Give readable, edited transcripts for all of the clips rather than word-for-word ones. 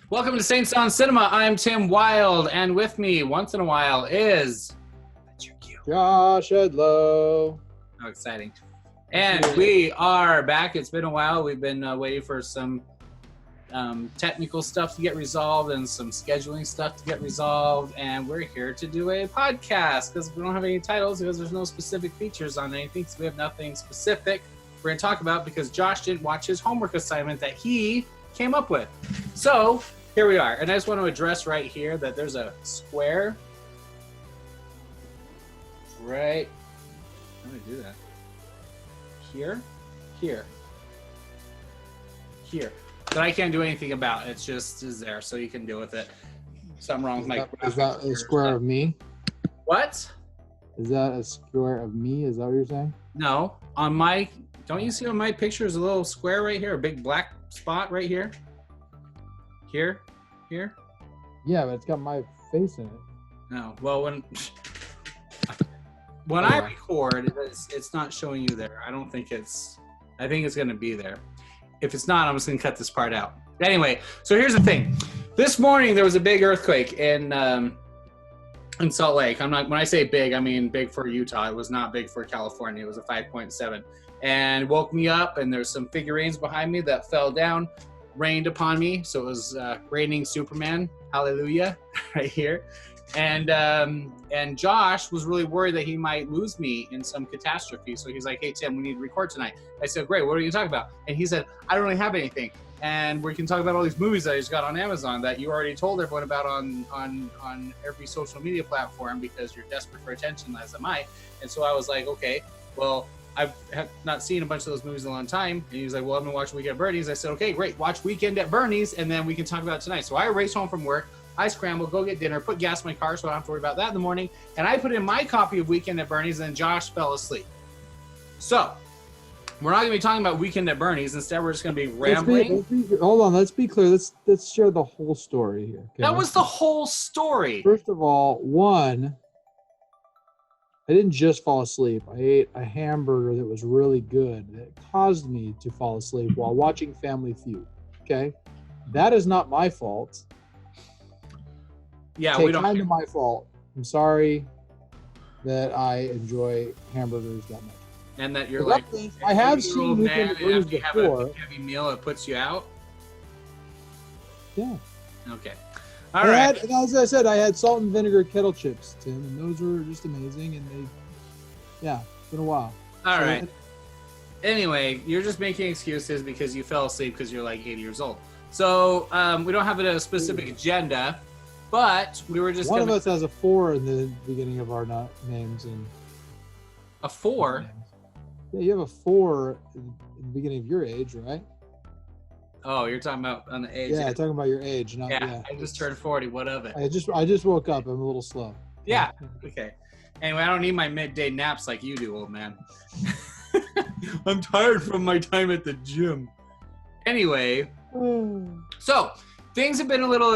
Welcome to Saints on Cinema. I'm Tim Wild, and with me once in a while is that's your cue. Josh Edlow. How exciting! And we are back. It's been a while. We've been waiting for some technical stuff to get resolved and some scheduling stuff to get resolved. And we're here to do a podcast because we don't have any titles because there's no specific features on anything. So we have nothing specific we're going to talk about because Josh didn't watch his homework assignment that he came up with. So here we are. And I just want to address right here that there's a square right. How do I do that? Here, that I can't do anything about. It's just is there, so you can deal with it. Something wrong with my. Is that a square of me? What? Is that a square of me? Is that what you're saying? No, on my. Don't you see on my picture is a little square right here, a big black spot right here? Here. Yeah, but it's got my face in it. No, well when I record, it's not showing you there. I don't think it's. I think it's going to be there. If it's not, I'm just going to cut this part out. Anyway, so here's the thing. This morning there was a big earthquake in Salt Lake. When I say big, I mean big for Utah. It was not big for California. It was a 5.7, and it woke me up. And there's some figurines behind me that fell down, rained upon me. So it was raining Superman. Hallelujah, right here. And Josh was really worried that he might lose me in some catastrophe. So he's like, "Hey Tim, we need to record tonight." I said, "Great, what are you talking about?" And he said, "I don't really have anything. And we can talk about all these movies that I just got on Amazon that you already told everyone about on every social media platform because you're desperate for attention, as am I." And so I was like, "Okay, well, I've not seen a bunch of those movies in a long time." And he was like, "Well, I'm gonna watch Weekend at Bernie's." I said, "Okay, great, watch Weekend at Bernie's, and then we can talk about it tonight." So I raced home from work. I scrambled, go get dinner, put gas in my car so I don't have to worry about that in the morning. And I put in my copy of Weekend at Bernie's, and Josh fell asleep. So we're not going to be talking about Weekend at Bernie's. Instead, we're just going to be rambling. Hold on, let's be clear. Let's share the whole story here. Okay? That was the whole story. First of all, I didn't just fall asleep. I ate a hamburger that was really good that caused me to fall asleep while watching Family Feud. Okay? That is not my fault. Yeah, we don't. Kind of my fault. I'm sorry that I enjoy hamburgers that much. And that you're like, I have seen man, after you have a heavy meal, it puts you out. Yeah. Okay. All right. As I said, I had salt and vinegar kettle chips, Tim, and those were just amazing. And it's been a while. All right. Anyway, you're just making excuses because you fell asleep because you're like 80 years old. So we don't have a specific agenda. But we were just one of us has a 4 in the beginning of our names and a 4. Yeah, you have a 4 in the beginning of your age, right? Oh, you're talking about on the age. Yeah, talking about your age. I just turned 40. What of it? I just woke up. I'm a little slow. Yeah. Okay. Anyway, I don't need my midday naps like you do, old man. I'm tired from my time at the gym. Anyway, so. Things have been a little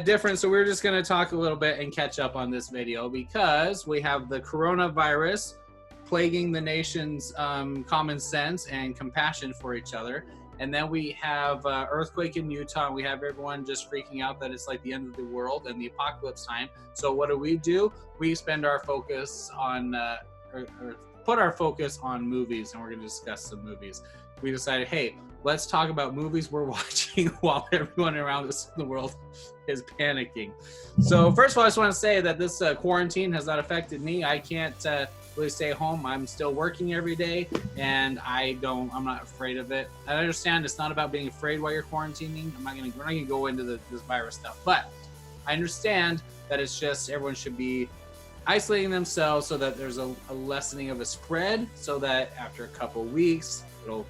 different, so we're just going to talk a little bit and catch up on this video because we have the coronavirus plaguing the nation's common sense and compassion for each other. And then we have earthquake in Utah, and we have everyone just freaking out that it's like the end of the world and the apocalypse time. So what do? We spend our focus on, or put our focus on movies, and we're going to discuss some movies. We decided, hey, let's talk about movies we're watching while everyone around us in the world is panicking. So first of all, I just want to say that this quarantine has not affected me. I can't really stay home. I'm still working every day, and I'm not afraid of it. I understand it's not about being afraid while you're quarantining. We're not gonna go into this virus stuff, but I understand that it's just everyone should be isolating themselves so that there's a lessening of a spread, so that after a couple weeks it'll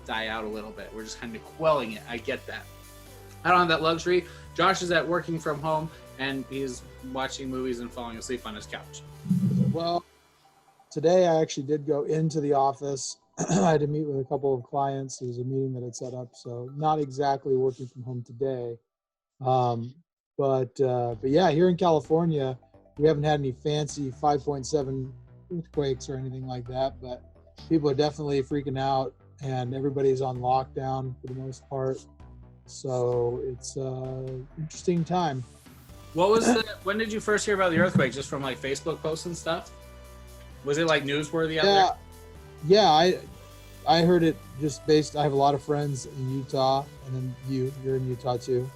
die out a little bit. We're just kind of quelling it. I get that. I don't have that luxury. Josh is at working from home, and he's watching movies and falling asleep on his couch. Well, today I actually did go into the office. I had to meet with a couple of clients. There was a meeting that I'd set up, so not exactly working from home today. But yeah, here in California, we haven't had any fancy 5.7 earthquakes or anything like that, but people are definitely freaking out, and everybody's on lockdown for the most part. So it's interesting time. What was when did you first hear about the earthquake? Just from like Facebook posts and stuff? Was it like newsworthy out there? Yeah, I heard it just based. I have a lot of friends in Utah, and then you're in Utah too.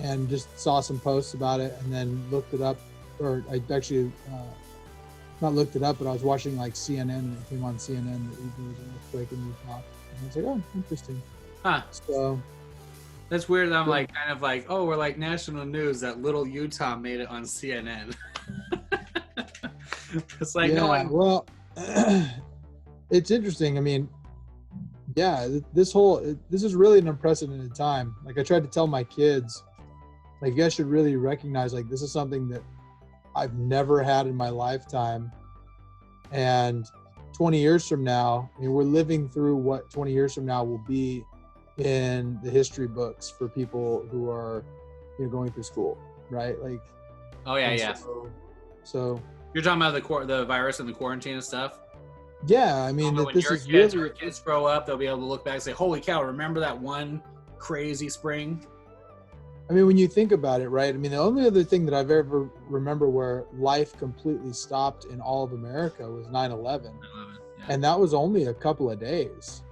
And just saw some posts about it, and then looked it up, or I actually not looked it up, but I was watching like CNN, and it came on CNN that there was an earthquake in Utah, and I was like, oh, interesting. Huh. So that's weird. I'm like kind of like, oh, we're like national news that little Utah made it on CNN. It's like, yeah, no one. Well, it's interesting. I mean, yeah, this is really an unprecedented time. Like I tried to tell my kids, like, you guys should really recognize, like, this is something that I've never had in my lifetime. And 20 years from now, I mean, we're living through what 20 years from now will be in the history books for people who are, going through school, right? Like, oh yeah. So you're talking about the virus and the quarantine and stuff. Yeah, I mean, when this your is kids, really. Our kids grow up, they'll be able to look back and say, "Holy cow! Remember that one crazy spring?" I mean, when you think about it, right? I mean, the only other thing that I've ever remember where life completely stopped in all of America was 9/11, yeah. And that was only a couple of days.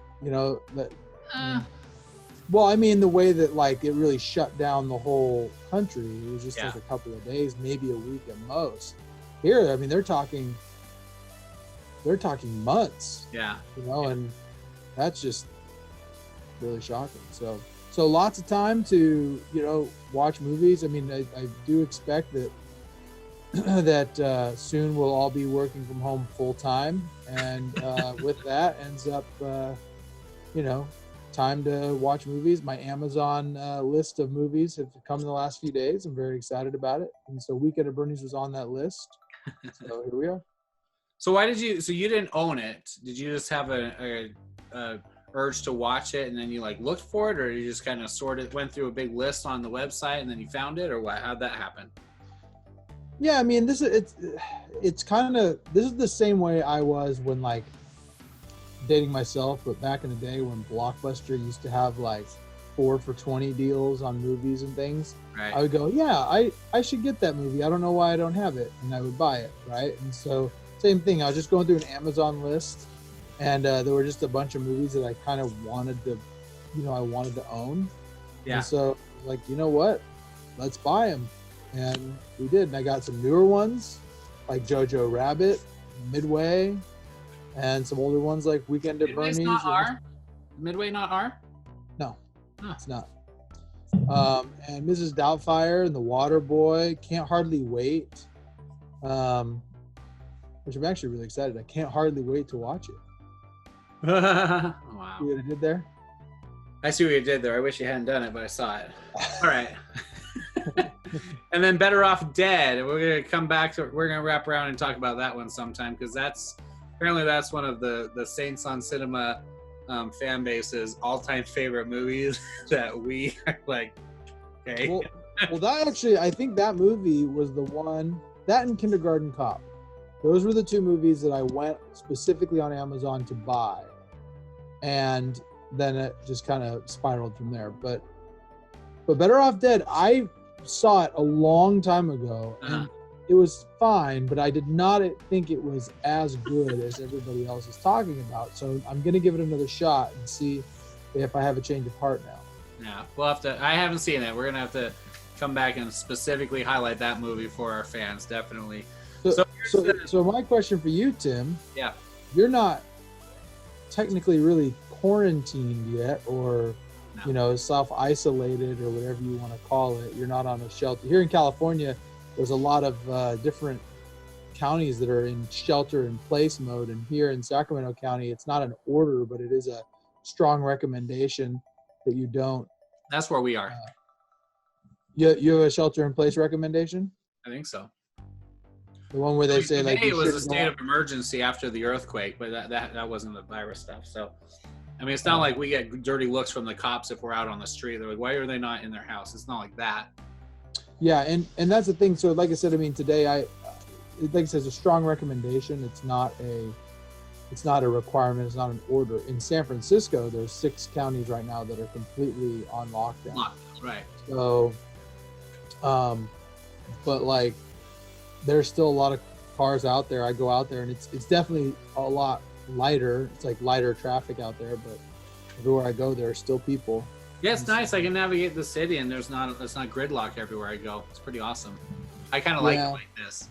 Well, I mean, the way that like it really shut down the whole country, it was just like a couple of days, maybe a week at most. Here, I mean, they're talking months. Yeah. And that's just really shocking. So lots of time to, watch movies. I mean, I do expect that that soon we'll all be working from home full time, and with that ends up, time to watch movies. My Amazon list of movies have come in the last few days. I'm very excited about it, and so Weekend at Bernie's was on that list. So here we are. So so you didn't own it? Did you just have a urge to watch it, and then you like looked for it, or you just kind of went through a big list on the website and then you found it, or what? How'd that happen? Yeah, I mean, it's kind of, this is the same way I was when like dating myself, but back in the day when Blockbuster used to have like 4 for $20 deals on movies and things. Right. I would go, yeah, I should get that movie. I don't know why I don't have it, and I would buy it, right? And so same thing. I was just going through an Amazon list, and there were just a bunch of movies that I kind of wanted to, I wanted to own. Yeah. And so like, you know what? Let's buy them. And we did. And I got some newer ones like Jojo Rabbit, Midway, and some older ones like Weekend at Bernie's. Not R? Midway not R? No, it's not. And Mrs. Doubtfire and The Water Boy, Can't Hardly Wait. Which I'm actually really excited. I can't hardly wait to watch it. Wow. See what I did there? I see what you did there. I wish you hadn't done it, but I saw it. All right. And then Better Off Dead. We're going to come back we're going to wrap around and talk about that one sometime, because that's one of the Saints on Cinema fan base's all-time favorite movies that we are like, okay. Well, that actually, I think that movie was the one, that and Kindergarten Cop. Those were the two movies that I went specifically on Amazon to buy. And then it just kind of spiraled from there. But Better Off Dead, I saw it a long time ago, and it was fine, but I did not think it was as good as everybody else is talking about. So I'm going to give it another shot and see if I have a change of heart now. Yeah, we'll have to. I haven't seen it. We're going to have to come back and specifically highlight that movie for our fans, definitely. So my question for you, Tim. Yeah. You're not technically really quarantined yet, or self-isolated, or whatever you want to call it. You're not on a shelter. Here in California, there's a lot of different counties that are in shelter-in-place mode. And here in Sacramento County, it's not an order, but it is a strong recommendation that you don't. That's where we are. You have a shelter-in-place recommendation? I think so. The one where they say like it was a state of emergency after the earthquake, but that wasn't the virus stuff. So, I mean, it's not like we get dirty looks from the cops if we're out on the street. They're like, why are they not in their house? It's not like that. Yeah, and that's the thing. So, like I said, I mean, today like I said, it's a strong recommendation. It's not it's not a requirement. It's not an order. In San Francisco, there's 6 counties right now that are completely on lockdown. Right. So, but like, there's still a lot of cars out there. I go out there and it's definitely a lot lighter. It's like lighter traffic out there, but everywhere I go, there are still people. Yeah, it's nice. I can navigate the city and it's not gridlock everywhere I go. It's pretty awesome. I kind of like it like this.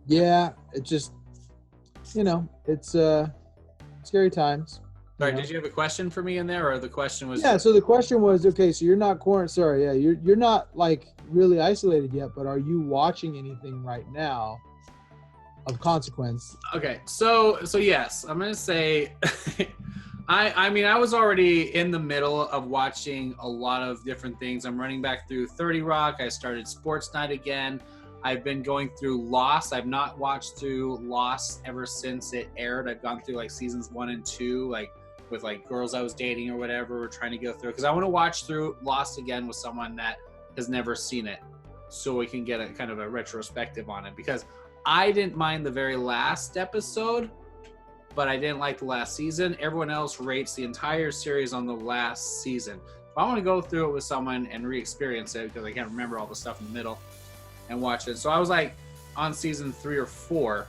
Yeah, it just, it's scary times. Sorry, did you have a question for me in there, or the question was? Yeah, so the question was, okay, so you're not quarantined. Sorry, yeah, you're not like really isolated yet, but are you watching anything right now of consequence? Okay, so yes, I'm gonna say, I mean, I was already in the middle of watching a lot of different things. I'm running back through 30 Rock. I started Sports Night again. I've been going through Lost. I've not watched through Lost ever since it aired. I've gone through like seasons 1 and 2, like with like girls I was dating or whatever. We're trying to go through, because I want to watch through Lost again with someone that has never seen it, so we can get a kind of a retrospective on it. Because I didn't mind the very last episode, but I didn't like the last season. Everyone else rates the entire series on the last season. So I want to go through it with someone and re-experience it, because I can't remember all the stuff in the middle, and watch it. So I was like on season 3 or 4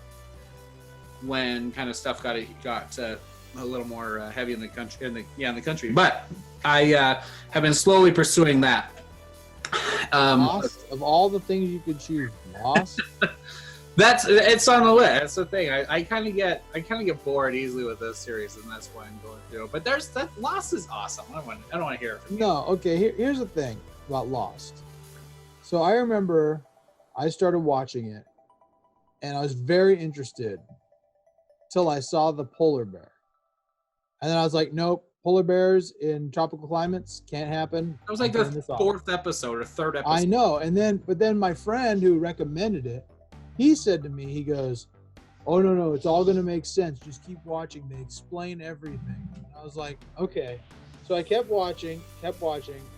when kind of stuff got a little more heavy in the country. In the country. But I have been slowly pursuing that. Lost, of all the things you could choose, Lost. It's on the list. That's the thing. I kind of get bored easily with this series, and that's why I'm going through. But Lost is awesome. I don't want to hear it from you. No, okay. Here's the thing about Lost. So I remember I started watching it, and I was very interested till I saw the polar bear, and then I was like, nope. Polar bears in tropical climates can't happen. It was like the 4th episode or 3rd episode. I know, but then my friend who recommended it, he said to me, he goes, "Oh no, it's all gonna make sense. Just keep watching. They explain everything." And I was like, okay. So I kept watching, and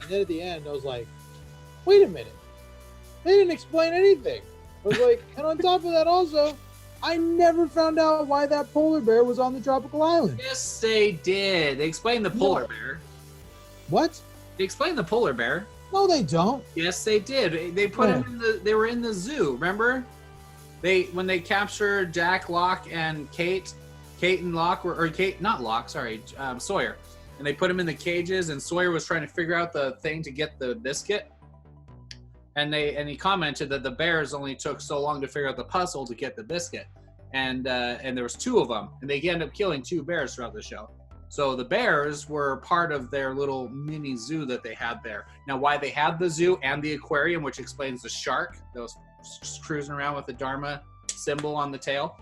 then at the end, I was like, wait a minute, they didn't explain anything. I was like, and on top of that, also, I never found out why that polar bear was on the tropical island. Yes, they did. They explained the polar bear. What? They explained the polar bear. No, they don't. Yes, they did. They put him in they were in the zoo, remember? When they captured Jack, Locke, and Kate and Locke Sawyer. And they put him in the cages, and Sawyer was trying to figure out the thing to get the biscuit. And he commented that the bears only took so long to figure out the puzzle to get the biscuit, and there was 2 of them, and they end up killing 2 bears throughout the show. So the bears were part of their little mini zoo that they had there. Now, why they had the zoo and the aquarium, which explains the shark that was cruising around with the Dharma symbol on the tail,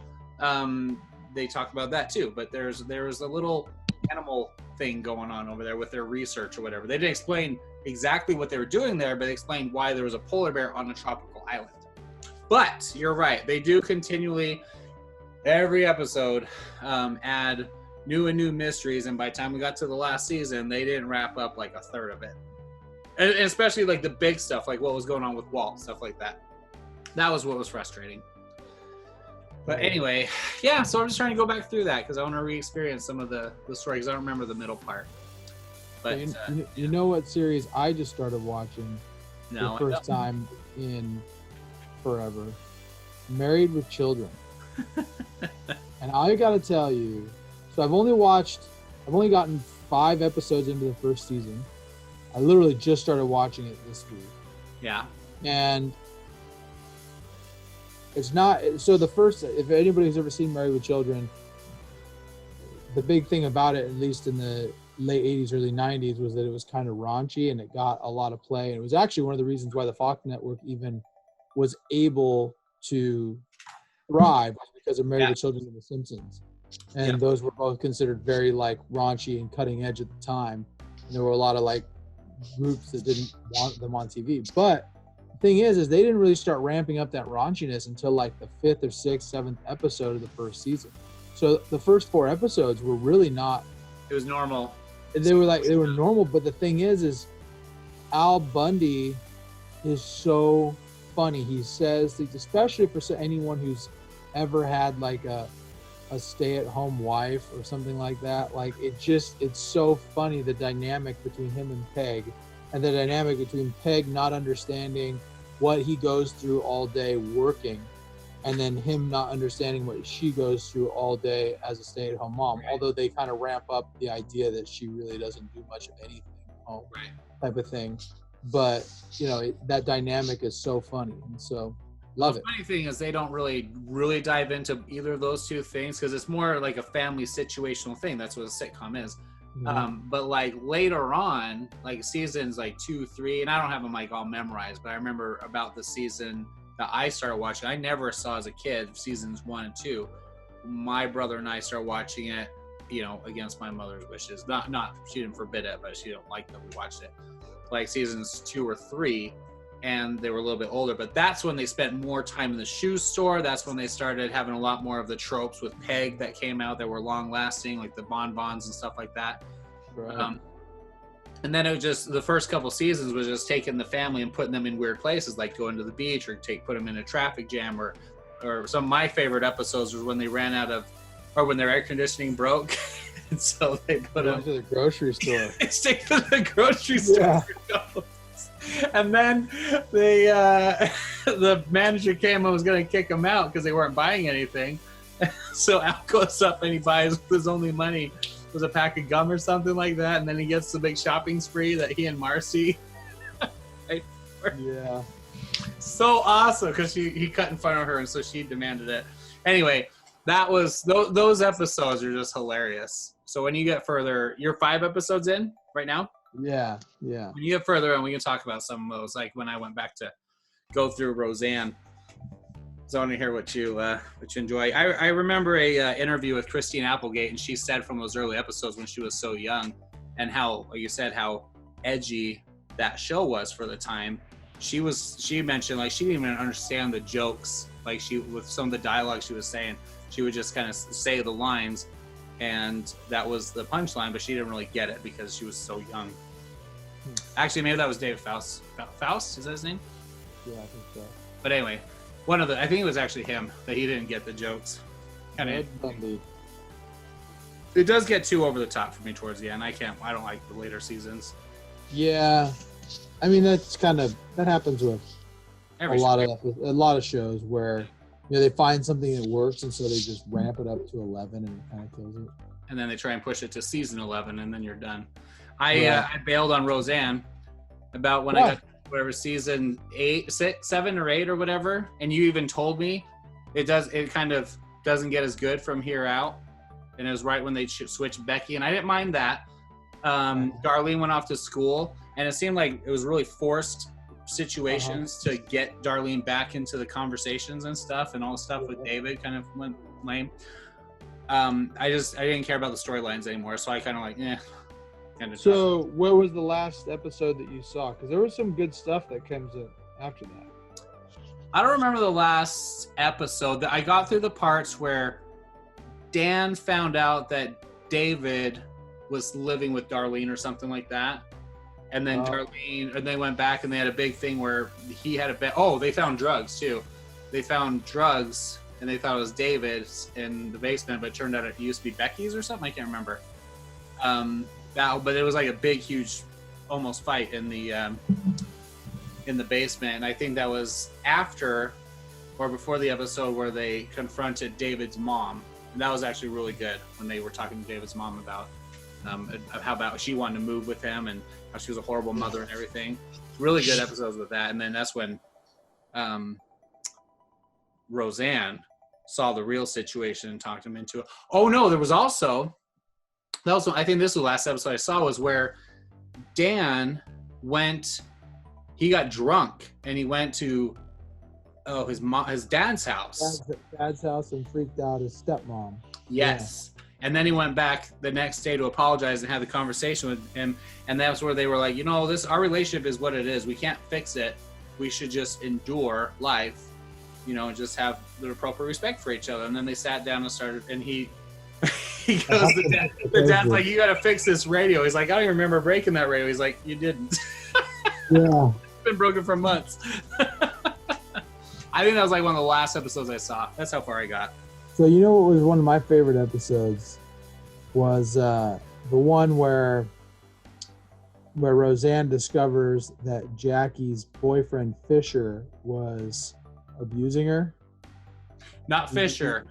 they talk about that too. But there was a little animal thing going on over there with their research or whatever. They didn't explain exactly what they were doing there, but they explained why there was a polar bear on a tropical island. But you're right, they do continually, every episode, add new and new mysteries, and by the time we got to the last season, they didn't wrap up like a third of it. And especially like the big stuff, like what was going on with Walt, stuff like that. That was what was frustrating. But anyway, yeah, so I'm just trying to go back through that because I want to re-experience some of the story, because I don't remember the middle part. But you know what series I just started watching the first time in forever? Married with Children. And I gotta tell you, so I've only gotten 5 episodes into the first season. I literally just started watching it this week. Yeah. And it's not, so the first, if anybody's ever seen Married with Children, the big thing about it, at least in the late 80s, early 90s, was that it was kind of raunchy and it got a lot of play. And it was actually one of the reasons why the Fox network even was able to thrive, because of Married with Children and The Simpsons. And those were both considered very like raunchy and cutting edge at the time. And there were a lot of like groups that didn't want them on TV. But the thing is they didn't really start ramping up that raunchiness until like the 5th or 6th, 7th episode of the first season. So the first 4 episodes were really not. It was normal. They were normal, but the thing is Al Bundy is so funny. He says things, especially for anyone who's ever had like a a stay-at-home wife or something like that. Like it's so funny, the dynamic between him and Peg, and the dynamic between Peg not understanding what he goes through all day working, and then him not understanding what she goes through all day as a stay-at-home mom. Right. Although they kind of ramp up the idea that she really doesn't do much of anything at home, Right. type of thing. But that dynamic is so funny, and so love it. The funny thing is they don't really dive into either of those two things because it's more like a family situational thing. That's what a sitcom is. Mm-hmm. But like later on, like seasons like 2, 3, and I don't have them like all memorized, but I remember about the season that I started watching. I never saw as a kid seasons 1 and 2. My brother and I started watching it, against my mother's wishes. Not she didn't forbid it, but she didn't like that we watched it. Like seasons 2 or 3, and they were a little bit older. But that's when they spent more time in the shoe store. That's when they started having a lot more of the tropes with Peg that came out that were long lasting, like the bonbons and stuff like that. Right. And then it was just the first couple seasons was just taking the family and putting them in weird places, like going to the beach or put them in a traffic jam, or some of my favorite episodes was when they ran out of, or when their air conditioning broke, and so they put them to the grocery store. They stick to the grocery store. Yeah. And then they the manager came and was going to kick them out because they weren't buying anything. So Al goes up and he buys with his only money was a pack of gum or something like that, and then he gets the big shopping spree that he and Marcy Yeah. So awesome because he cut in front of her, and so she demanded it. Anyway, that was those episodes are just hilarious. So when you get further, you're 5 episodes in right now. Yeah. When you get further, and we can talk about some of those, like when I went back to go through Roseanne. So I want to hear what you enjoy. I remember a interview with Christine Applegate, and she said from those early episodes when she was so young, and how, like you said, how edgy that show was for the time. She mentioned like she didn't even understand the jokes. Like with some of the dialogue she was saying, she would just kind of say the lines, and that was the punchline, but she didn't really get it because she was so young. Actually, maybe that was Dave Faust. Faust, is that his name? Yeah, I think so. But anyway, I think it was actually him that he didn't get the jokes. It does get too over the top for me towards the end. I don't like the later seasons. Yeah, I mean that happens with a lot of shows where they find something that works, and so they just ramp it up to 11, and it kind of kills it. And then they try and push it to season 11, and then you're done. I bailed on Roseanne about when I got whatever season 7 or 8 or whatever, and you even told me it kind of doesn't get as good from here out, and it was right when they switched Becky, and I didn't mind that. Darlene went off to school, and it seemed like it was really forced situations to get Darlene back into the conversations and stuff, and all the stuff with David kind of went lame. I didn't care about the storylines anymore, so I kind of like So what was the last episode that you saw? Because there was some good stuff that comes in after that. I don't remember the last episode. I got through the parts where Dan found out that David was living with Darlene or something like that. And then Darlene, and they went back and they had a big thing where he had they found drugs too. They found drugs and they thought it was David's in the basement, but it turned out it used to be Becky's or something. I can't remember. But it was like a big, huge, almost fight in the basement. And I think that was after or before the episode where they confronted David's mom. And that was actually really good when they were talking to David's mom about how about she wanted to move with him and how she was a horrible mother and everything. Really good episodes with that. And then that's when Roseanne saw the real situation and talked him into it. Oh no, there was also, I think this was the last episode I saw, was where Dan he got drunk and he went to his dad's house. Dad's house, and freaked out his stepmom. Yes. Yeah. And then he went back the next day to apologize and have the conversation with him. And that's where they were like, our relationship is what it is. We can't fix it. We should just endure life, and just have the appropriate respect for each other. And then they sat down and started, and he goes, the dad's like, you got to fix this radio. He's like, I don't even remember breaking that radio. He's like, you didn't. Yeah. It's been broken for months. I think that was like one of the last episodes I saw. That's how far I got. So you know what was one of my favorite episodes was the one where Roseanne discovers that Jackie's boyfriend Fisher was abusing her. Not Fisher.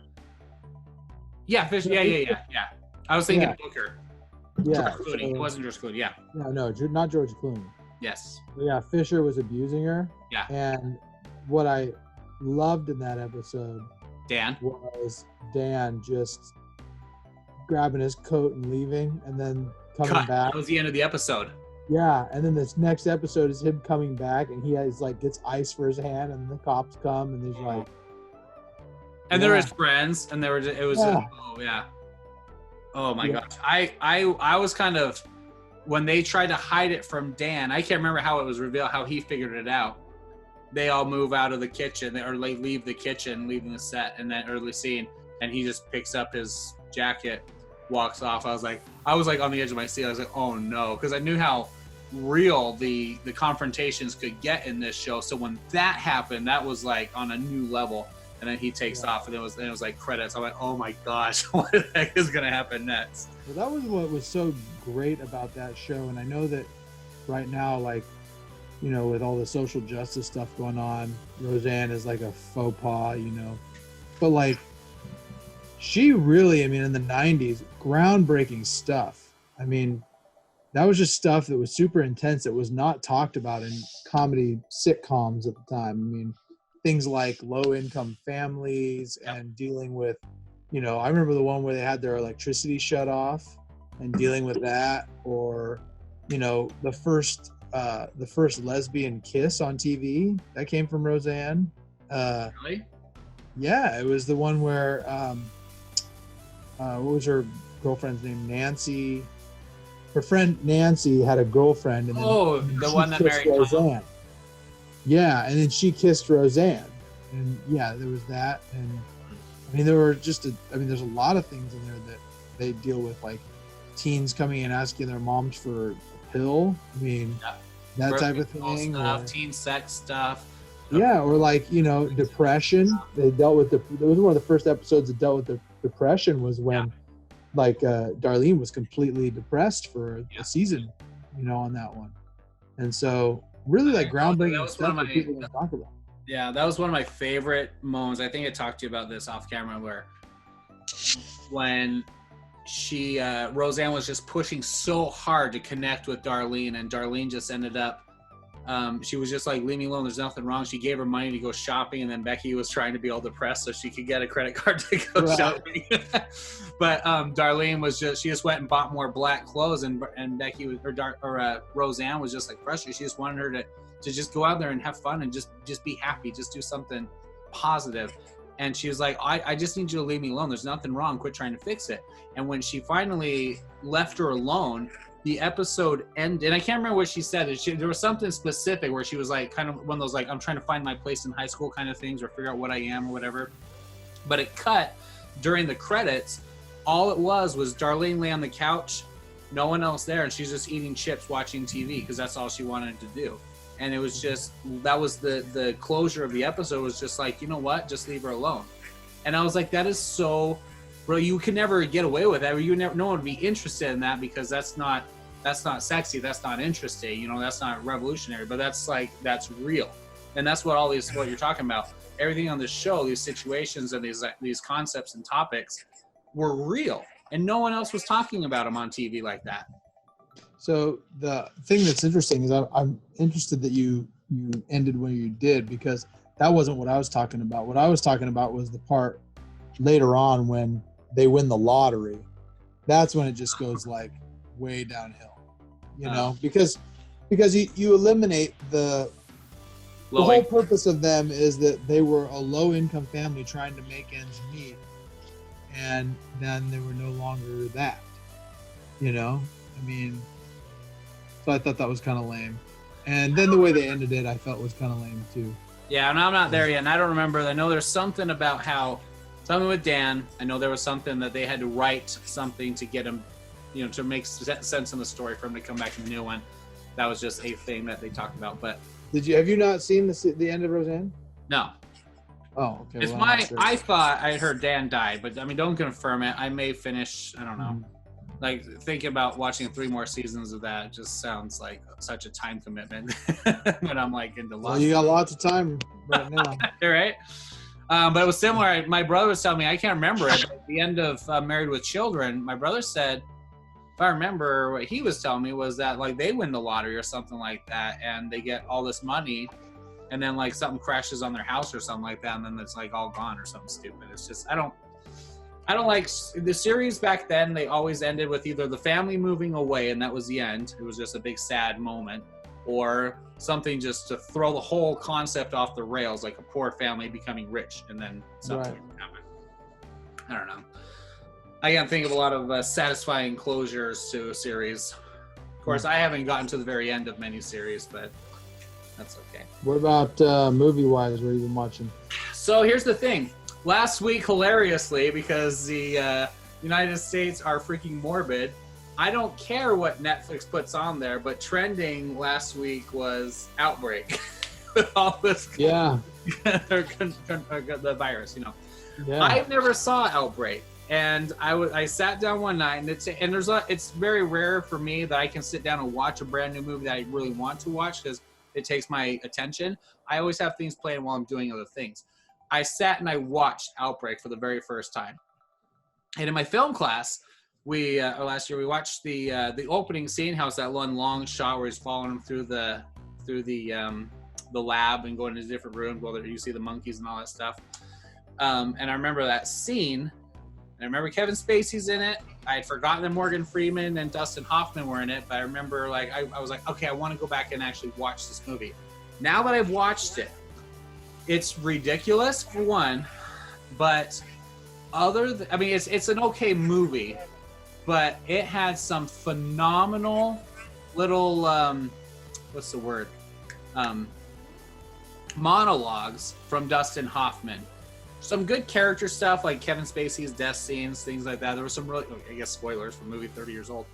Yeah, Fisher. Yeah. I was thinking Booker. Yeah. George Clooney. It wasn't George Clooney. Yeah. No, not George Clooney. Yes. Yeah, Fisher was abusing her. Yeah. And what I loved in that episode was Dan just grabbing his coat and leaving, and then coming back. That was the end of the episode. Yeah, and then this next episode is him coming back, and he has gets ice for his hand, and the cops come, and he's like, and they're his friends, and oh my gosh, I was kind of, when they tried to hide it from Dan, I can't remember how it was revealed, how he figured it out. They all move out of the kitchen, or they leave the kitchen, leaving the set in that early scene, and he just picks up his jacket, walks off. I was like on the edge of my seat. I was like, oh no, because I knew how real the confrontations could get in this show. So when that happened, that was like on a new level. And then he takes off, and it was like credits. I'm like, oh my gosh, what the heck is gonna happen next? Well, that was what was so great about that show. And I know that right now, with all the social justice stuff going on, Roseanne is like a faux pas, but she really, in the 90s, groundbreaking stuff. That was just stuff that was super intense, that was not talked about in comedy sitcoms at the time. Things like low-income families and dealing with, I remember the one where they had their electricity shut off and dealing with that, or, the first lesbian kiss on TV that came from Roseanne. Really? Yeah, it was the one where what was her girlfriend's name? Nancy. Her friend Nancy had a girlfriend, and then the one that married Roseanne. Yeah, and then she kissed Roseanne, and there was that, and there were there's a lot of things in there that they deal with, like teens coming and asking their moms for a pill. That type of thing. Stuff, teen sex stuff. Yeah, or depression. They dealt with it was one of the first episodes that dealt with the depression, was when Darlene was completely depressed for a season, on that one. And so really groundbreaking stuff that people don't talk about. Yeah, that was one of my favorite moments. I think I talked to you about this off camera, where when Roseanne was just pushing so hard to connect with Darlene, and Darlene just ended up, she was just like, leave me alone, there's nothing wrong. She gave her money to go shopping, and then Becky was trying to be all depressed so she could get a credit card to go shopping. But Darlene she just went and bought more black clothes, and Becky was, Roseanne was just frustrated. She just wanted her to just go out there and have fun and just be happy, just do something positive. And she was like, I just need you to leave me alone. There's nothing wrong. Quit trying to fix it. And when she finally left her alone, the episode ended. And I can't remember what she said. There was something specific where she was kind of one of those, I'm trying to find my place in high school kind of things, or figure out what I am or whatever. But it cut during the credits. All it was Darlene lay on the couch, no one else there, and she's just eating chips, watching TV, because that's all she wanted to do. And it was that was the closure of the episode, was just you know what, just leave her alone. And I was like, that is so, bro, you could never get away with that. No one would be interested in that, because that's not sexy, that's not interesting, that's not revolutionary, but that's real. And that's what what you're talking about. Everything on this show, these situations and these concepts and topics were real, and no one else was talking about them on TV like that. So the thing that's interesting is I'm interested that you ended when you did, because that wasn't what I was talking about. What I was talking about was the part later on when they win the lottery. That's when it just goes way downhill, because you eliminate the whole purpose of them is that they were a low-income family trying to make ends meet, and then they were no longer that, so I thought that was kind of lame. And then the way they ended it, I felt was kind of lame too. Yeah, and I'm not there yet, and I don't remember. I know there's something about something with Dan. I know there was something that they had to write something to get him, to make sense in the story for him to come back in the new one. That was just a thing that they talked about. But have you not seen the end of Roseanne? No. Oh, okay. It's well, I'm my. sure. I thought I heard Dan died, but I mean, don't confirm it. I may finish. I don't know. Like thinking about watching 3 more seasons of that just sounds like such a time commitment when I'm like into Well, you got lots of time right now. right? But it was similar. My brother was telling me, I can't remember it, but at the end of Married with Children, my brother said, if I remember what he was telling me was that like they win the lottery or something like that and they get all this money and then like something crashes on their house or something like that and then it's like all gone or something stupid. It's just, I don't like the series back then. They always ended with either the family moving away and that was the end. It was just a big sad moment, or something just to throw the whole concept off the rails, like a poor family becoming rich and then something happened. I don't know. I can't think of a lot of satisfying closures to a series. Of course, I haven't gotten to the very end of many series, but that's okay. What about movie-wise? What have you been watching? So here's the thing. Last week, hilariously, because the United States are freaking morbid, I don't care what Netflix puts on there, but trending last week was Outbreak. With all this the virus, you know. Yeah. I never saw Outbreak. And I sat down one night, and it's very rare for me that I can sit down and watch a brand new movie that I really want to watch because it takes my attention. I always have things playing while I'm doing other things. I sat and I watched Outbreak for the very first time. And in my film class, last year we watched the opening scene, how it's that one long shot where he's following him through the lab and going into different rooms while you see the monkeys and all that stuff. And I remember that scene. I remember Kevin Spacey's in it. I had forgotten that Morgan Freeman and Dustin Hoffman were in it, but I remember like I was like, okay, I want to go back and actually watch this movie. Now that I've watched it, it's ridiculous for one, but it's an okay movie, but it had some phenomenal little monologues from Dustin Hoffman. Some good character stuff like Kevin Spacey's death scenes, things like that. There was some really, I guess, spoilers for a movie 30 years old,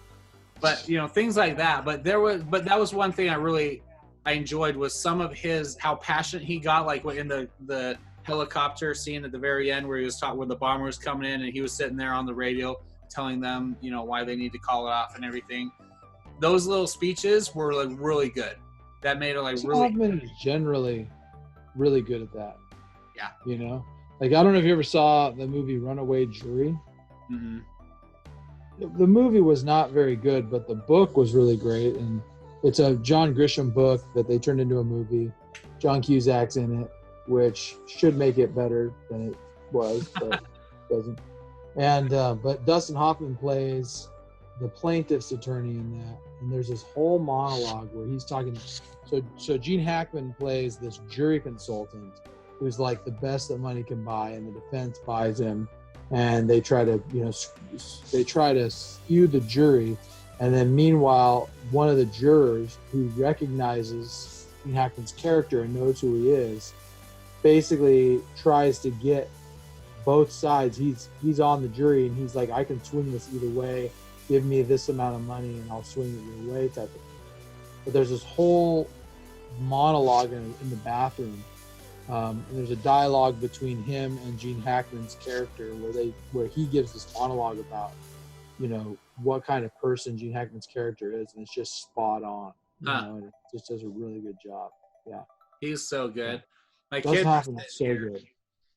but you know, things like that. But that was one thing I enjoyed was some of how passionate he got, like in the helicopter scene at the very end where he was talking when the bomber was coming in and he was sitting there on the radio telling them, you know, why they need to call it off and everything. Those little speeches were like really good. That made it like really. Hoffman is generally really good at that. Yeah. You know. Like, I don't know if you ever saw the movie Runaway Jury. Mm-hmm. The movie was not very good, but the book was really great. And it's a John Grisham book that they turned into a movie. John Cusack's in it, which should make it better than it was, but doesn't. And but Dustin Hoffman plays the plaintiff's attorney in that. And there's this whole monologue where he's talking. So Gene Hackman plays this jury consultant who's like the best that money can buy, and the defense buys him, and they try to skew the jury, and then meanwhile one of the jurors who recognizes Gene Hackman's character and knows who he is basically tries to get both sides. He's on the jury and he's like, I can swing this either way, give me this amount of money and I'll swing it either way type of thing. But there's this whole monologue in the bathroom. And there's a dialogue between him and Gene Hackman's character where he gives this monologue about, you know, what kind of person Gene Hackman's character is, and it's just spot on. You know, and it just does a really good job. Yeah, he's so good. My Dustin kids Hoffman was so good.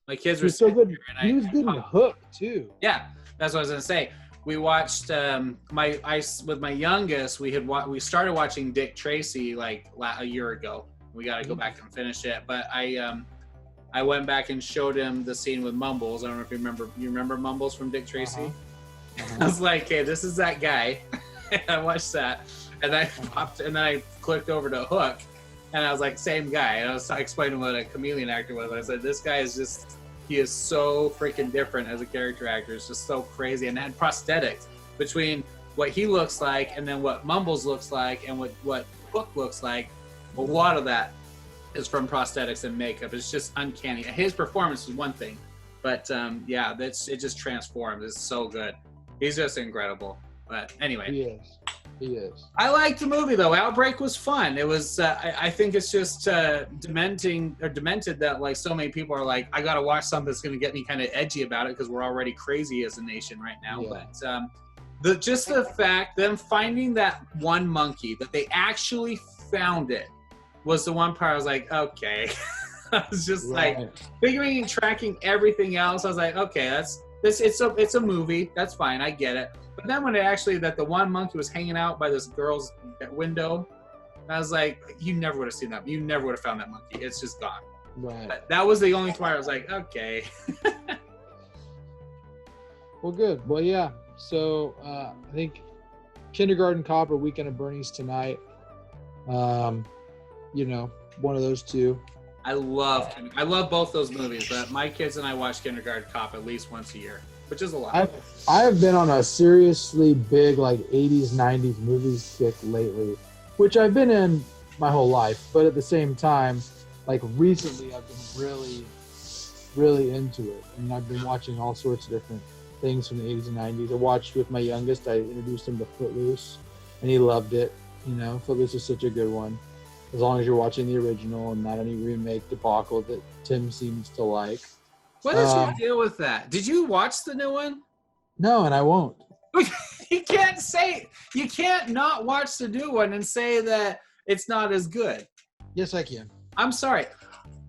My kids were so good. He was good in Hook too. Yeah, that's what I was gonna say. We watched with my youngest. We started watching Dick Tracy like a year ago. We got to go back and finish it. But I went back and showed him the scene with Mumbles. I don't know if you remember. You remember Mumbles from Dick Tracy? I was like, hey, this is that guy. I watched that, and then I clicked over to Hook, and I was like, same guy. And I was explaining what a chameleon actor was. I said, this guy is he is so freaking different as a character actor. It's just so crazy. And had prosthetics between what he looks like and then what Mumbles looks like and what Hook looks like. A lot of that is from prosthetics and makeup. It's just uncanny. His performance is one thing, but it just transforms. It's so good. He's just incredible. But anyway. He is. He is. I liked the movie though. Outbreak was fun. It was. I think it's just demented that like so many people are like, I gotta watch something that's gonna get me kind of edgy about it because we're already crazy as a nation right now. Yeah. But the fact them finding that one monkey that they actually found it was the one part I was like, okay. I was just like figuring and tracking everything else. I was like, okay, it's a movie. That's fine. I get it. But then when that the one monkey was hanging out by this girl's window, I was like, you never would have seen that. You never would have found that monkey. It's just gone. Right. But that was the only part I was like, okay. Well, good. Well, yeah. So I think Kindergarten Cop or Weekend at Bernie's tonight. One of those two. I love both those movies, but my kids and I watch Kindergarten Cop at least once a year, which is a lot. I have been on a seriously big like 80s, 90s movies kick lately, which I've been in my whole life. But at the same time, like recently I've been really, really into it. And I've been watching all sorts of different things from the 80s and 90s. I watched with my youngest. I introduced him to Footloose, and he loved it. Footloose is such a good one. As long as you're watching the original and not any remake debacle that Tim seems to like. What is your deal with that? Did you watch the new one? No, and I won't. You can't not watch the new one and say that it's not as good. Yes, I can. I'm sorry.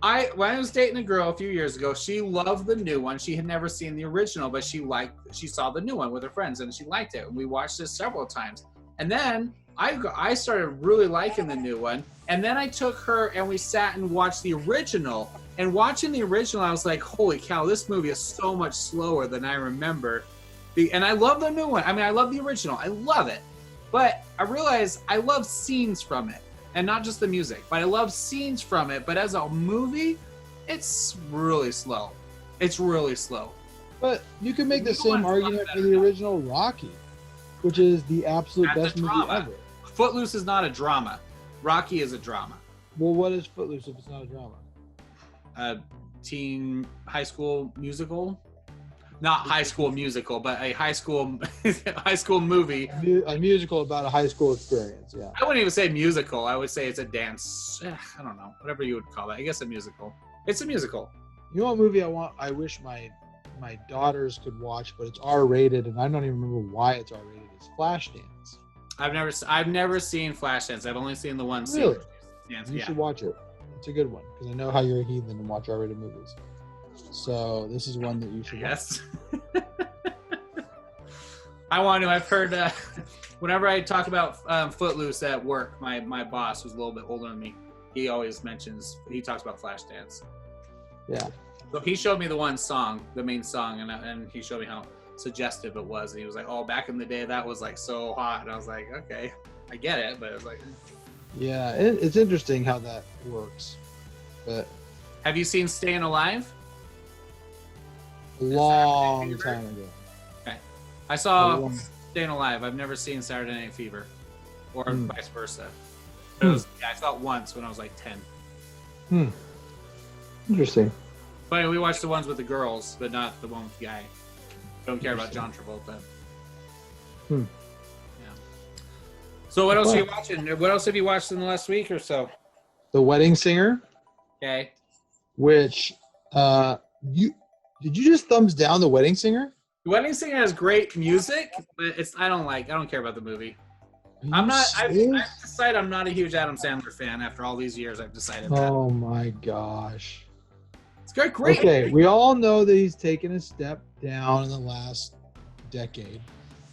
When I was dating a girl a few years ago, she loved the new one. She had never seen the original, but she saw the new one with her friends and she liked it. And we watched it several times. And then I started really liking the new one. And then I took her and we sat and watched the original. And watching the original, I was like, holy cow, this movie is so much slower than I remember. And I love the new one. I mean, I love the original. I love it. But I realized I love scenes from it. And not just the music. But I love scenes from it. But as a movie, it's really slow. It's really slow. But you can make the same argument for the original Rocky, which is the absolute best movie ever. Footloose is not a drama. Rocky is a drama. Well, what is Footloose if it's not a drama? A teen high school musical? Not high school musical, but a high school movie. A musical about a high school experience, yeah. I wouldn't even say musical. I would say it's a dance. I don't know. Whatever you would call it. I guess a musical. It's a musical. You know what movie I wish my daughters could watch, but it's R-rated, and I don't even remember why it's R-rated. It's Flashdance. I've never seen Flashdance. I've only seen the one scene. Really? You should watch it. It's a good one because I know how you're a heathen and watch R-rated movies. So this is one that you should watch. Yes. I want to. I've heard whenever I talk about Footloose at work, my boss, who's a little bit older than me, he talks about Flashdance. Yeah. So he showed me the main song, and he showed me how suggestive it was, and he was like, "Oh, back in the day, that was like so hot," and I was like, "Okay, I get it," but I was like, "Yeah, it's interesting how that works." But have you seen Staying Alive? A long time ago. Okay, I saw Staying Alive. I've never seen Saturday Night Fever, or vice versa. But I saw it once when I was like 10. Interesting. But we watched the ones with the girls, but not the one with the guy. Don't care about John Travolta. Yeah. So what else are you watching? What else have you watched in the last week or so? The Wedding Singer. Okay. Which did you just thumbs down The Wedding Singer? The Wedding Singer has great music, but I don't care about the movie. I've decided I'm not a huge Adam Sandler fan after all these years. I've decided that. Oh my gosh. It's great. Okay, we all know that he's taken a step down in the last decade,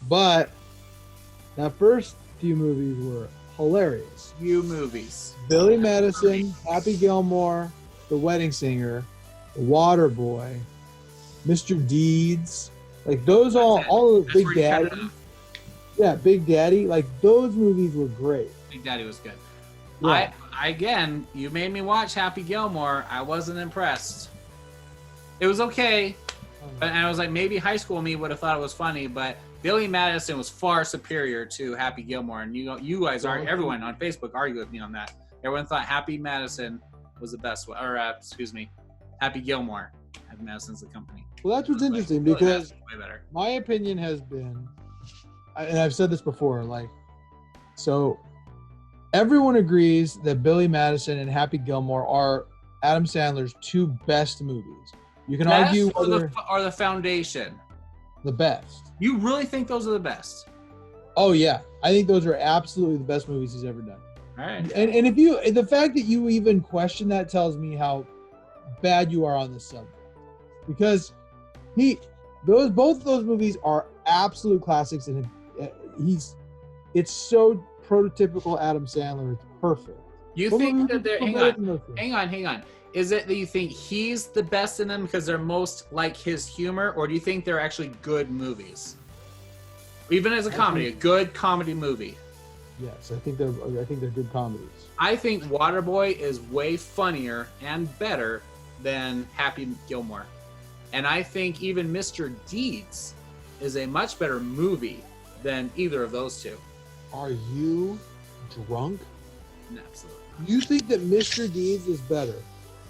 but that first few movies were hilarious. Billy Madison, Happy Gilmore, The Wedding Singer, The Water Boy, Mr. Deeds, like those all of Big Daddy. Yeah, Big Daddy, like those movies were great. Big Daddy was good. Yeah. Again, you made me watch Happy Gilmore. I wasn't impressed. It was okay, and I was like, maybe high school me would have thought it was funny, but Billy Madison was far superior to Happy Gilmore, and you guys everyone on Facebook argued with me on that. Everyone thought Happy Madison was the best one, or Happy Gilmore. Happy Madison's the company. Well, that's what's interesting because my opinion has been, and I've said this before, like So everyone agrees that Billy Madison and Happy Gilmore are Adam Sandler's two best movies. You can argue whether or the foundation. The best. You really think those are the best? Oh yeah, I think those are absolutely the best movies he's ever done. All right. And if the fact that you even question that tells me how bad you are on this subject, because both of those movies are absolute classics, and it's so prototypical Adam Sandler. It's perfect. You think that they're hang on. Is it that you think he's the best in them because they're most like his humor, or do you think they're actually good movies? Even as a comedy, a good comedy movie. Yes, I think they're good comedies. I think Waterboy is way funnier and better than Happy Gilmore. And I think even Mr. Deeds is a much better movie than either of those two. Are you drunk? Absolutely. You think that Mr. Deeds is better?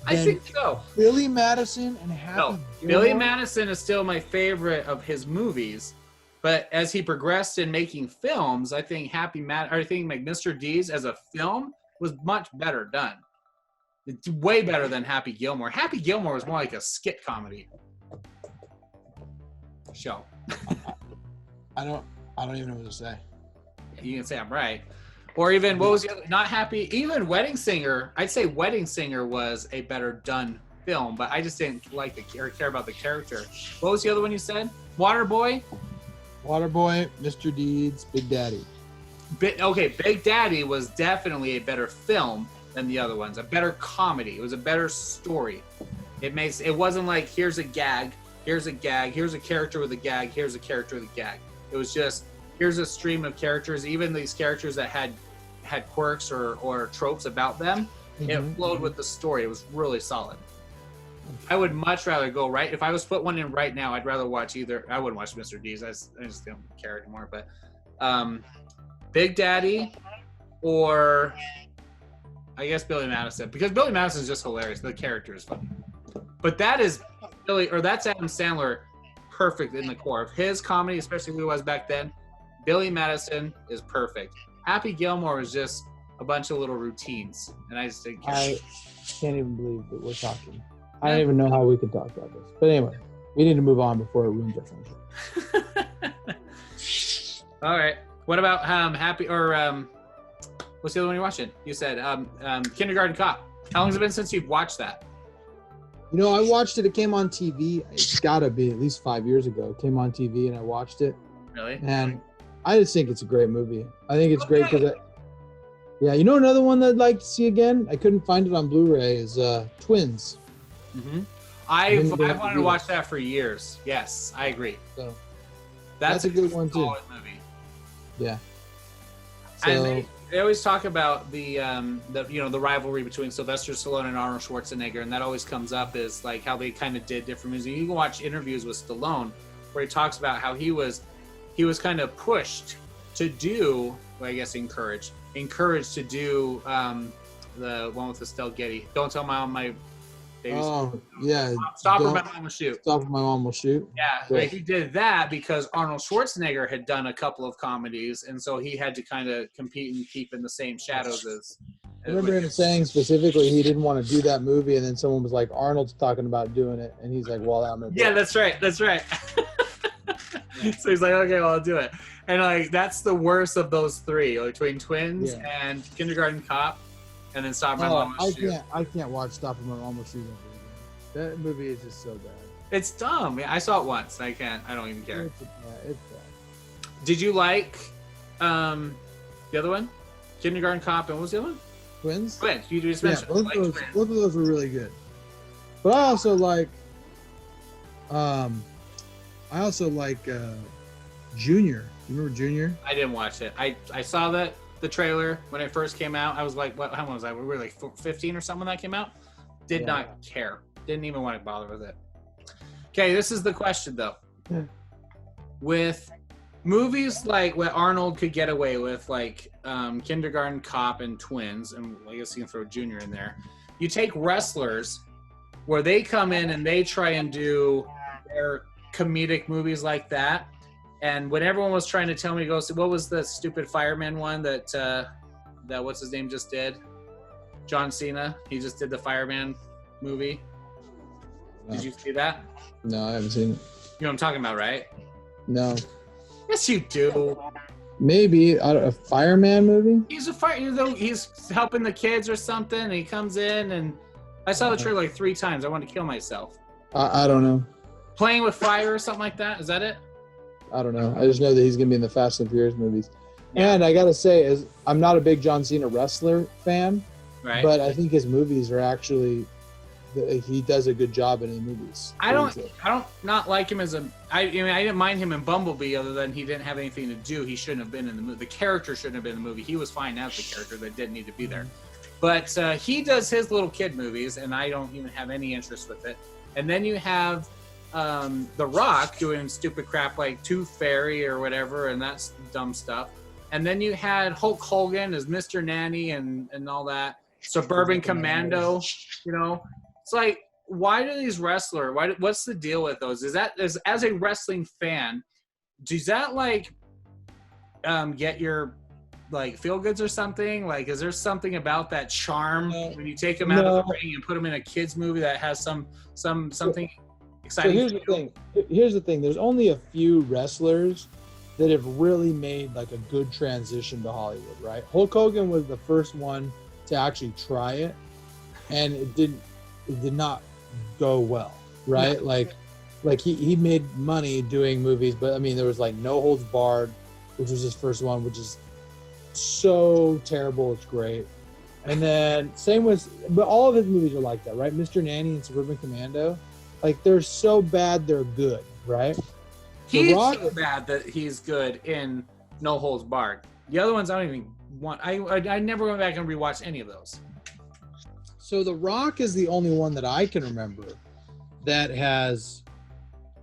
I think so. Billy Madison and Happy Gilmore? Billy Madison is still my favorite of his movies, but as he progressed in making films, I think Mr. Deeds as a film was much better done. It's way better than Happy Gilmore. Happy Gilmore was more like a skit comedy show. I don't even know what to say. You can say I'm right. Or even, what was the other? Not Happy, even Wedding Singer. I'd say Wedding Singer was a better done film, but I just didn't like care about the character. What was the other one you said? Waterboy? Waterboy, Mr. Deeds, Big Daddy. Big Daddy was definitely a better film than the other ones. A better comedy. It was a better story. It wasn't like, here's a gag, here's a character with a gag, here's a character with a gag. It was just, here's a stream of characters, even these characters that had quirks or tropes about them, it flowed with the story. It was really solid. I would much rather go right. If I was put one in right now, I'd rather watch either. I wouldn't watch Mr. Deeds. I just don't care anymore. But Big Daddy or I guess Billy Madison, because Billy Madison is just hilarious. The character is funny. But that's Adam Sandler perfect in the core of his comedy, especially who he was back then. Billy Madison is perfect. Happy Gilmore is just a bunch of little routines, and I just didn't care. I can't even believe that we're talking. I don't even know how we could talk about this. But anyway, we need to move on before it ruins our friendship. All right. What about Happy or what's the other one you're watching? You said Kindergarten Cop. How long has it been since you've watched that? You know, I watched it. It came on TV. It's got to be at least 5 years ago. It came on TV, and I watched it. Really? And I just think it's a great movie. I think it's great because yeah, you know another one that I'd like to see again? I couldn't find it on Blu-ray is Twins. Mm-hmm. I've wanted to watch that for years. Yes, I agree. So that's a good one too. Movie. Yeah. So, and they always talk about the rivalry between Sylvester Stallone and Arnold Schwarzenegger, and that always comes up as like how they kind of did different movies. You can watch interviews with Stallone where he talks about how he was kind of pushed to do, well, I guess encouraged to do the one with Estelle Getty. Don't tell my babies. Oh, yeah. Stop or my mom will shoot. Stop or my mom will shoot. Yeah, but he did that because Arnold Schwarzenegger had done a couple of comedies, and so he had to kind of compete and keep in the same shadows as. I remember him saying specifically he didn't want to do that movie, and then someone was like, Arnold's talking about doing it, and he's like, well, I'm going to do it. Yeah, that's right. So he's like, okay, well, I'll do it. And like that's the worst of those three, between Twins and Kindergarten Cop, and then Stop My Mom Will Shoot. I can't watch Stop My Mom Will Shoot. That movie is just so bad. It's dumb. I saw it once. I don't even care. It's bad. Did you like the other one? Kindergarten Cop, and what was the other one? Twins. You just mentioned both of those were really good. But I also like Junior. You remember Junior? I didn't watch it. I saw the trailer when it first came out. I was like, what? How old was I? We were like 15 or something when that came out. Did not care. Didn't even want to bother with it. Okay, this is the question though. Yeah. With movies like what Arnold could get away with, like Kindergarten Cop and Twins, and I guess you can throw Junior in there. You take wrestlers where they come in and they try and do their comedic movies like that. And when everyone was trying to tell me to go see, what was the stupid fireman one that what's his name just did? John Cena. He just did the fireman movie. No. Did you see that? No, I haven't seen it. You know what I'm talking about, right? No. Yes, you do. Maybe a fireman movie. He's he's helping the kids or something. And he comes in, and I saw the trailer like 3 times. I wanted to kill myself. I don't know. Playing with fire or something like that. Is that it? I don't know. I just know that he's gonna be in the Fast and Furious movies. Yeah. And I gotta say, I'm not a big John Cena wrestler fan, Right. but I think his movies are actually, he does a good job in the movies. I don't not like him as I didn't mind him in Bumblebee, other than he didn't have anything to do. He shouldn't have been in the movie. The character shouldn't have been in the movie. He was fine as the character that didn't need to be there. But he does his little kid movies, and I don't even have any interest with it. And then you have The Rock doing stupid crap like Tooth Fairy or whatever, and that's dumb stuff. And then you had Hulk Hogan as Mr. Nanny and all that. Suburban Commando, It's like, why do these wrestlers, what's the deal with those? Is that, as a wrestling fan, does that like get your like feel goods or something? Like, is there something about that charm when you take them out of the ring and put them in a kid's movie that has something exciting? So here's the thing. There's only a few wrestlers that have really made like a good transition to Hollywood, right? Hulk Hogan was the first one to actually try it, and it did not go well, right? Yeah. Like he made money doing movies, but I mean there was like No Holds Barred, which was his first one, which is so terrible it's great. And then but all of his movies are like that, right? Mr. Nanny and Suburban Commando, like they're so bad they're good, right? He's so bad that he's good in No Holds Barred. The other ones I don't even want. I never went back and rewatched any of those. So The Rock is the only one that I can remember that has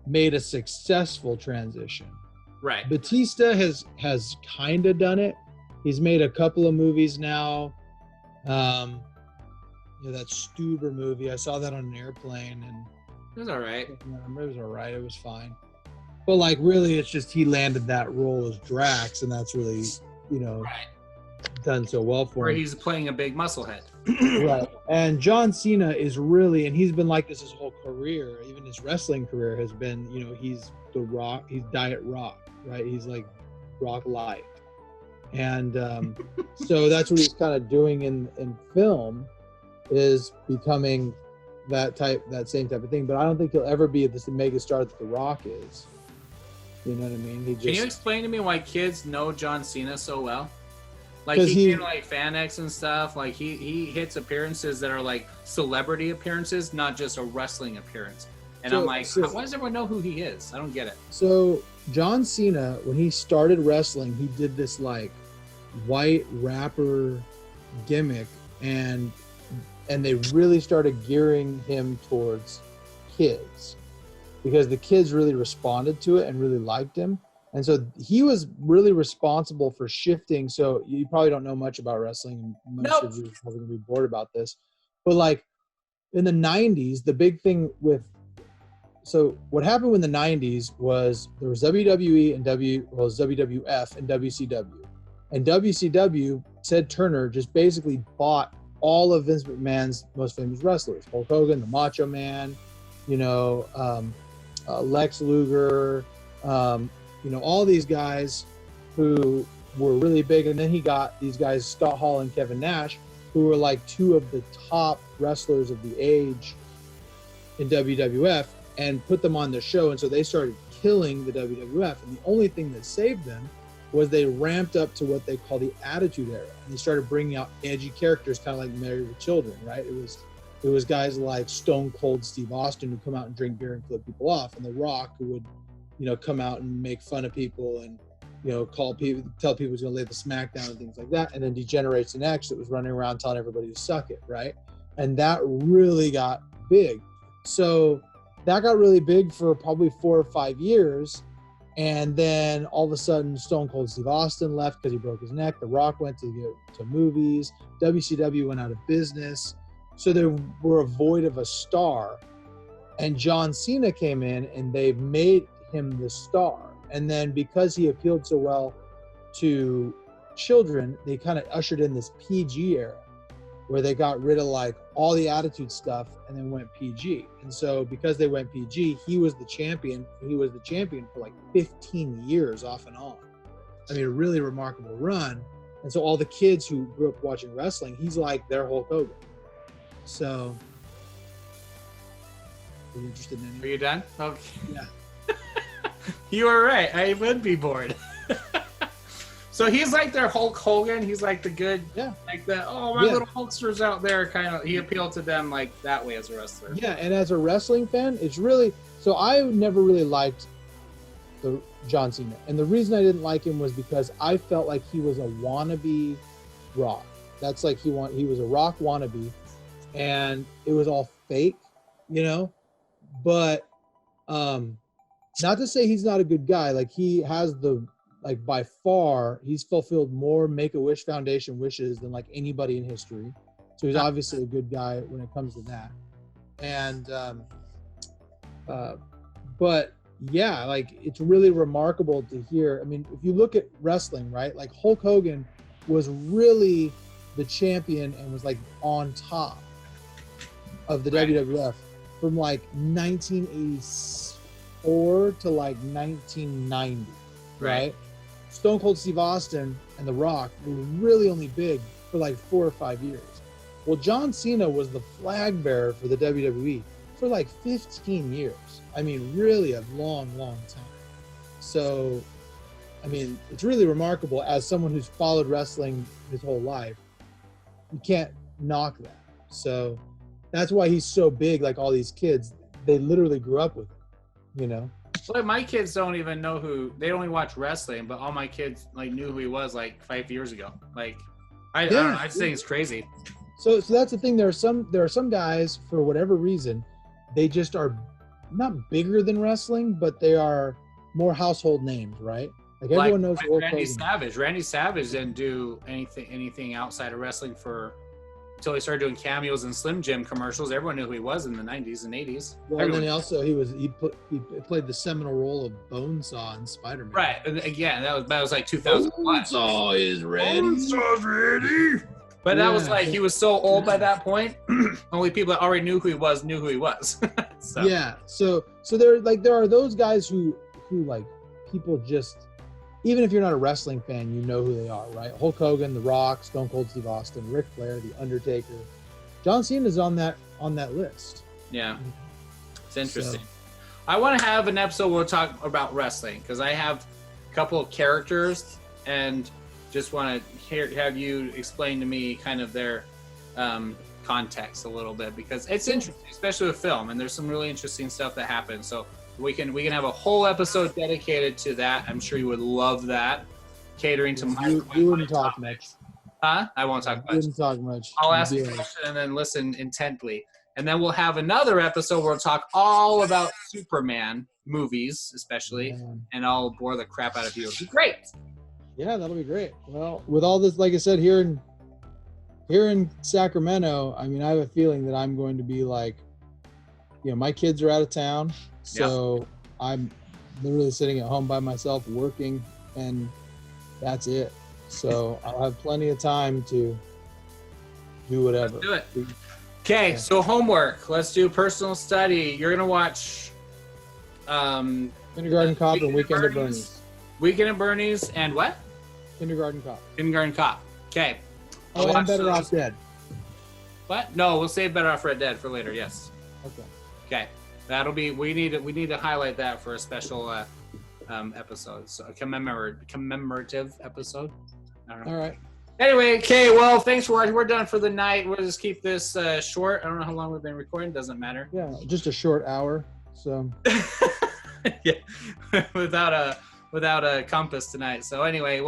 made a successful transition. Right. Batista has kind of done it. He's made a couple of movies now. That Stuber movie, I saw that on an airplane, and it was all right. It was all right. It was fine. But like, really, it's just he landed that role as Drax, and that's really, right, done so well for him. Where he's playing a big musclehead. Right. And John Cena is really, and he's been like this his whole career, even his wrestling career has been, he's the Rock, he's Diet Rock, right? He's like Rock Light. And so that's what he's kind of doing in film, is becoming that same type of thing. But I don't think he'll ever be this mega star that The Rock is. You know what I mean? Can you explain to me why kids know John Cena so well? Like he can like FanX and stuff. Like he hits appearances that are like celebrity appearances, not just a wrestling appearance. And I'm like, why does everyone know who he is? I don't get it. So John Cena, when he started wrestling, he did this like white rapper gimmick, and they really started gearing him towards kids, because the kids really responded to it and really liked him. And so he was really responsible for shifting. So you probably don't know much about wrestling, and most of you are probably going to be bored about this. But like in the 90s, the big thing so what happened in the 90s was there was WWE and WWF and WCW. And WCW, Ted Turner, just basically bought all of Vince McMahon's most famous wrestlers. Hulk Hogan, the Macho Man, Lex Luger, all these guys who were really big. And then he got these guys, Scott Hall and Kevin Nash, who were like two of the top wrestlers of the age in WWF, and put them on the show. And so they started killing the WWF. And the only thing that saved them was they ramped up to what they call the Attitude Era. And they started bringing out edgy characters, kind of like Married with Children, right? It was guys like Stone Cold Steve Austin who come out and drink beer and flip people off, and The Rock who would, come out and make fun of people and, tell people he's going to lay the smack down and things like that. And then Degeneration X that was running around telling everybody to suck it, right? And that really got big. So that got really big for probably 4 or 5 years. And then all of a sudden, Stone Cold Steve Austin left because he broke his neck. The Rock went to movies. WCW went out of business. So they were a void of a star. And John Cena came in, and they've made him the star. And then because he appealed so well to children, they kind of ushered in this PG era where they got rid of like all the attitude stuff and then went PG. And so because they went PG, he was the champion. He was the champion for like 15 years off and on. I mean, a really remarkable run. And so all the kids who grew up watching wrestling, he's like their Hulk Hogan. So, are you interested in any? Are you done? Okay. Yeah. You were right. I would be bored. So he's like their Hulk Hogan. He's like the good, like the, my little Hulksters out there kind of. He appealed to them like that way as a wrestler. Yeah, and as a wrestling fan, it's really, so I never really liked the John Cena. And the reason I didn't like him was because I felt like he was a wannabe Rock. That's like he was a Rock wannabe, and it was all fake, you know? But not to say he's not a good guy. Like he has like by far, he's fulfilled more Make-A-Wish Foundation wishes than like anybody in history. So he's obviously a good guy when it comes to that. And, but yeah, like it's really remarkable to hear. I mean, if you look at wrestling, right? Like Hulk Hogan was really the champion and was like on top of the WWF from like 1984 to like 1990, right? Stone Cold Steve Austin and The Rock were really only big for like 4 or 5 years. Well, John Cena was the flag bearer for the WWE for like 15 years. I mean, really a long, long time. So, I mean, it's really remarkable as someone who's followed wrestling his whole life. You can't knock that. So that's why he's so big. Like all these kids, they literally grew up with him, you know? Well, my kids don't even know they only watch wrestling, but all my kids like knew who he was like 5 years ago. Like, I don't know, I just think it's crazy. So that's the thing. There are some guys, for whatever reason, they just are not bigger than wrestling, but they are more household names, right? Like everyone knows Randy Savage. Randy Savage didn't do anything outside of wrestling until he started doing cameos in Slim Jim commercials. Everyone knew who he was in the 90s and 80s. Well, and then he played the seminal role of Bonesaw in Spider-Man. Right, and again, that was like 2001. Bonesaw is ready. Bonesaw's ready. But that was like he was so old by that point. Only people that already knew who he was knew who he was. So. Yeah. So there are those guys who like people just, even if you're not a wrestling fan, you know who they are, right? Hulk Hogan, The Rock, Stone Cold Steve Austin, Ric Flair, The Undertaker. John Cena's on that list. Yeah. It's interesting. So, I want to have an episode where we'll talk about wrestling because I have a couple of characters and just want to have you explain to me kind of their context a little bit because it's interesting, especially with film, and there's some really interesting stuff that happens. So we can have a whole episode dedicated to that. I'm sure you would love that. Catering to my you wouldn't talk much. Huh? I won't talk much. You wouldn't talk much. I'll ask a question and then listen intently. And then we'll have another episode where we'll talk all about Superman movies, especially, and I'll bore the crap out of you. It'll be great. Yeah, that'll be great. Well, with all this, like I said, here in Sacramento, I mean, I have a feeling that I'm going to be like, you know, my kids are out of town, so I'm literally sitting at home by myself working, and that's it. So I'll have plenty of time to do whatever. Let's do it. Okay, so homework. Let's do personal study. You're gonna watch Kindergarten Cop and Weekend at Bernie's. Weekend at Bernie's and what? Kindergarten Cop. Kindergarten Cop. Okay. Oh, and Better Off Dead. What? No, we'll save Better Off Dead for later. Yes. Okay. That'll be. We need to highlight that for a special episode. So a commemorative episode. I don't know. All right. Anyway, okay. Well, thanks for watching. We're done for the night. We'll just keep this short. I don't know how long we've been recording. Doesn't matter. Yeah, just a short hour. So. Yeah. Without a compass tonight. So anyway,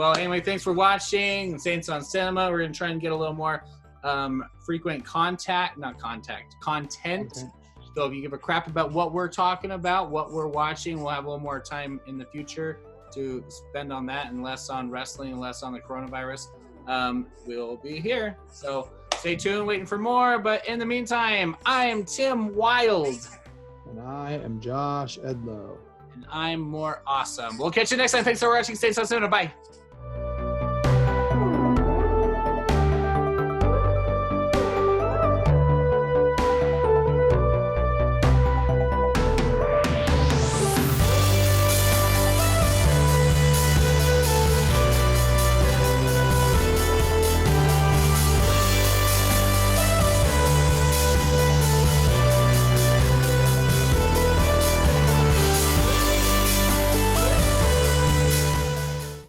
thanks for watching Saints on Cinema. We're going to try and get a little more frequent content. So if you give a crap about what we're talking about, what we're watching, we'll have a little more time in the future to spend on that and less on wrestling and less on the coronavirus. We'll be here. So stay tuned, waiting for more. But in the meantime, I am Tim Wild. And I am Josh Edlow. And I'm more awesome. We'll catch you next time. Thanks for watching. Stay so soon. Bye.